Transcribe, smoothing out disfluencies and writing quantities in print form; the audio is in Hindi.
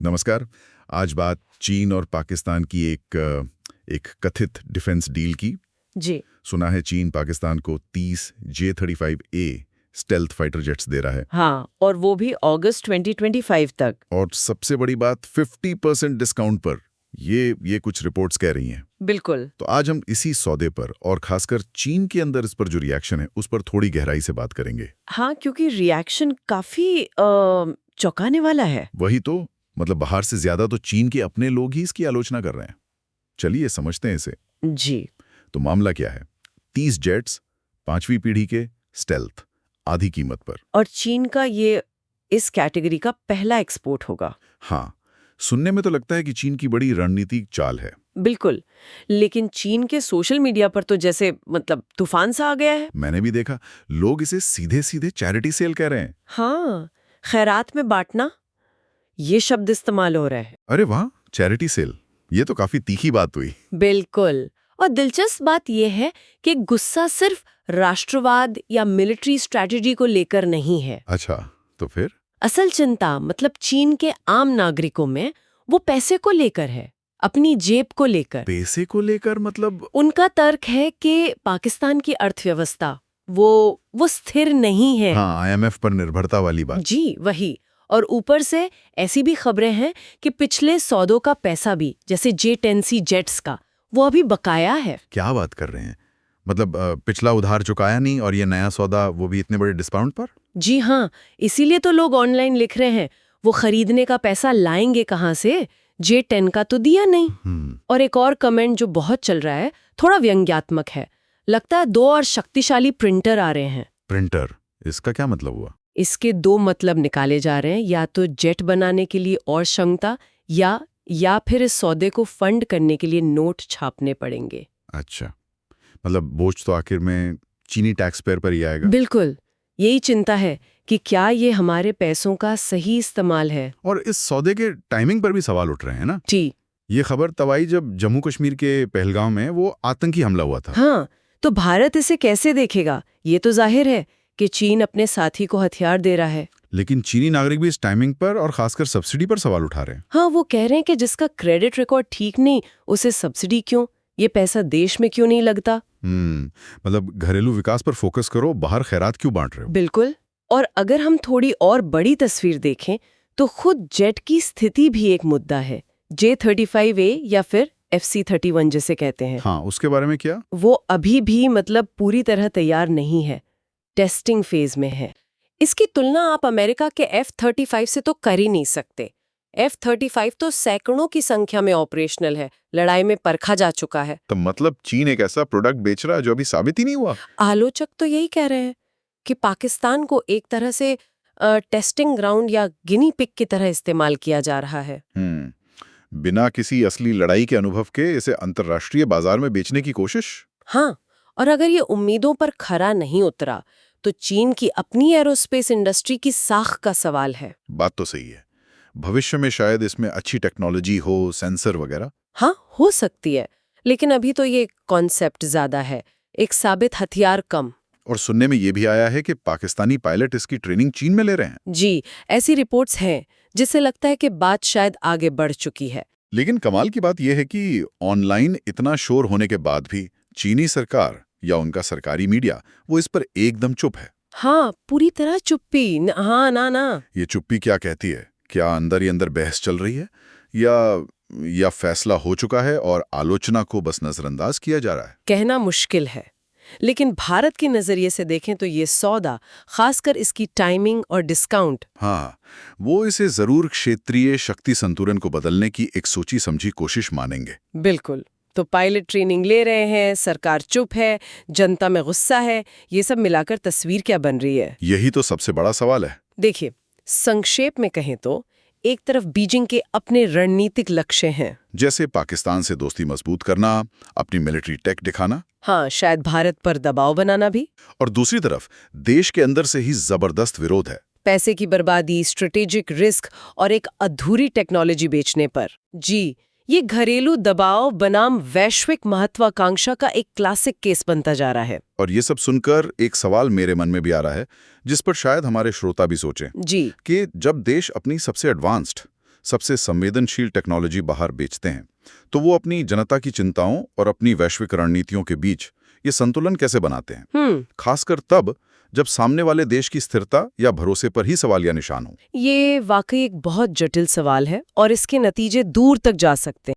नमस्कार। आज बात चीन और पाकिस्तान की एक कथित डिफेंस डील की। जी। सुना है चीन पाकिस्तान को 30 J-35A स्टेल्थ फाइटर जेट्स दे रहा है। हाँ, और वो भी अगस्त 2025 तक। और सबसे बड़ी बात 50% डिस्काउंट पर। ये कुछ रिपोर्ट्स कह रही हैं। बिल्कुल। तो आज हम इसी सौदे पर और खासकर चीन के अंदर इस पर जो रिएक्शन है उस पर थोड़ी गहराई से बात करेंगे। हाँ, क्योंकि रिएक्शन काफी चौंकाने वाला है। वही तो, मतलब बाहर से ज्यादा तो चीन के अपने लोग ही इसकी आलोचना कर रहे हैं। चलिए समझते हैं इसे। जी। तो मामला क्या है? 30 जेट्स, 5वीं पीढ़ी के स्टेल्थ, आधी कीमत पर। और चीन का ये इस कैटेगरी का पहला एक्सपोर्ट होगा। हाँ, सुनने में तो लगता है कि चीन की बड़ी रणनीतिक चाल है। बिल्कुल। लेकिन चीन के सोशल मीडिया पर तो जैसे मतलब तूफान सा आ गया है। मैंने भी देखा, लोग इसे सीधे सीधे चैरिटी सेल कह रहे हैं। हाँ, खैरात में बांटना, ये शब्द इस्तेमाल हो रहा है। अरे वाह, चैरिटी सेल, ये तो काफी तीखी बात हुई। बिल्कुल। और दिलचस्प बात यह है कि गुस्सा सिर्फ राष्ट्रवाद या मिलिट्री स्ट्रैटेजी को लेकर नहीं है। अच्छा, तो फिर? असल चिंता मतलब चीन के आम नागरिकों में वो पैसे को लेकर है, अपनी जेब को लेकर। पैसे को लेकर मतलब? उनका तर्क है कि पाकिस्तान की अर्थव्यवस्था वो स्थिर नहीं है। हाँ, IMF पर निर्भरता वाली बात। जी, वही। और ऊपर से ऐसी भी खबरें हैं कि पिछले सौदों का पैसा भी, जैसे J-10C जेट्स का, वो अभी बकाया है। क्या बात कर रहे हैं? मतलब पिछला उधार चुकाया नहीं और ये नया सौदा, वो भी इतने बड़े डिस्काउंट पर? जी हाँ, इसीलिए तो लोग ऑनलाइन लिख रहे हैं, वो खरीदने का पैसा लाएंगे कहाँ से? J-10 का तो दिया नहीं। और एक और कमेंट जो बहुत चल रहा है, थोड़ा व्यंग्यात्मक है। लगता है 2 और शक्तिशाली प्रिंटर आ रहे हैं। प्रिंटर? इसका क्या मतलब हुआ? इसके 2 मतलब निकाले जा रहे हैं, या तो जेट बनाने के लिए और क्षमता, या फिर इस सौदे को फंड करने के लिए नोट छापने पड़ेंगे। अच्छा, मतलब बोझ तो आखिर में चीनी टैक्स पेयर पर ही आएगा। बिल्कुल, यही चिंता है कि क्या ये हमारे पैसों का सही इस्तेमाल है। और इस सौदे के टाइमिंग पर भी सवाल उठ रहे हैं ना। जी ये खबर तब आई जब जम्मू कश्मीर के पहलगांव में वो आतंकी हमला हुआ था। हाँ, तो भारत इसे कैसे देखेगा? ये तो जाहिर है कि चीन अपने साथी को हथियार दे रहा है। लेकिन चीनी नागरिक भी इस टाइमिंग पर और खासकर सब्सिडी पर सवाल उठा रहे हैं। हाँ, वो कह रहे हैं कि जिसका क्रेडिट रिकॉर्ड ठीक नहीं, उसे सब्सिडी क्यों? ये पैसा देश में क्यों नहीं लगता? मतलब घरेलू विकास पर फोकस करो, बाहर खैरात क्यों बांट रहे हो? बिल्कुल। और अगर हम थोड़ी और बड़ी तस्वीर देखें तो खुद जेट की स्थिति भी एक मुद्दा है। J-35A या फिर FC-31 जिसे कहते हैं। हाँ, उसके बारे में क्या? वो अभी भी मतलब पूरी तरह तैयार नहीं है, टेस्टिंग फेज में है। इसकी तुलना आप अमेरिका के F-35 से तो कर ही नहीं सकते। F-35 तो सैकड़ों की संख्या में ऑपरेशनल है, लड़ाई में परखा जा चुका है। तो मतलब चीन एक ऐसा प्रोडक्ट बेच रहा है जो अभी साबित ही नहीं हुआ। आलोचक तो यही कह रहे हैं कि पाकिस्तान को एक तरह से टेस्टिंग ग्राउंड या गिनी पिग की तरह इस्तेमाल किया जा रहा है। बिना किसी असली लड़ाई के अनुभव के इसे अंतर्राष्ट्रीय बाजार में बेचने की कोशिश। हाँ, और अगर ये उम्मीदों पर खरा नहीं उतरा तो चीन की अपनी एरोस्पेस इंडस्ट्री की साख का सवाल है। बात तो सही है। भविष्य में शायद इसमें अच्छी टेक्नोलॉजी हो, सेंसर वगैरह। हाँ, हो सकती है, लेकिन अभी तो ये कॉन्सेप्ट ज्यादा है, एक साबित हथियार कम। और सुनने में ये भी आया है कि पाकिस्तानी पायलट इसकी ट्रेनिंग चीन में ले रहे हैं। जी, ऐसी रिपोर्ट्स हैं, जिससे लगता है कि बात शायद आगे बढ़ चुकी है। लेकिन कमाल की बात यह है कि ऑनलाइन इतना शोर होने के बाद भी चीनी सरकार या उनका सरकारी मीडिया वो इस पर एकदम चुप है। हाँ, पूरी तरह चुप्पी। हाँ ना। ये चुप्पी क्या कहती है? क्या अंदर ही अंदर बहस चल रही है, या फैसला हो चुका है और आलोचना को बस नजरअंदाज किया जा रहा है? कहना मुश्किल है, लेकिन भारत के नजरिए से देखें तो ये सौदा, खासकर इसकी टाइमिंग और डिस्काउंट, हाँ, वो इसे जरूर क्षेत्रीय शक्ति संतुलन को बदलने की एक सोची समझी कोशिश मानेंगे। बिल्कुल। तो पायलट ट्रेनिंग ले रहे हैं, सरकार चुप है, जनता में गुस्सा है, ये सब मिलाकर तस्वीर क्या बन रही है? यही तो सबसे बड़ा सवाल है। देखिए, संक्षेप में कहें तो एक तरफ बीजिंग के अपने रणनीतिक लक्ष्य हैं, जैसे पाकिस्तान से दोस्ती मजबूत करना, अपनी मिलिट्री टेक दिखाना। हाँ, शायद भारत पर दबाव बनाना भी। और दूसरी तरफ देश के अंदर से ही जबरदस्त विरोध है, पैसे की बर्बादी, स्ट्रेटेजिक रिस्क और एक अधूरी टेक्नोलॉजी बेचने पर। जी, ये घरेलू दबाव बनाम वैश्विक महत्वाकांक्षा का एक क्लासिक केस बनता जा रहा है। और ये सब सुनकर एक सवाल मेरे मन में भी आ रहा है, जिस पर शायद हमारे श्रोता भी सोचें। जी, कि जब देश अपनी सबसे एडवांस्ड, सबसे संवेदनशील टेक्नोलॉजी बाहर बेचते हैं, तो वो अपनी जनता की चिंताओं और अपनी वैश्विक रणनीतियों के बीच ये संतुलन कैसे बनाते हैं? खासकर तब जब सामने वाले देश की स्थिरता या भरोसे पर ही सवालिया निशान हो। ये वाकई एक बहुत जटिल सवाल है और इसके नतीजे दूर तक जा सकते हैं।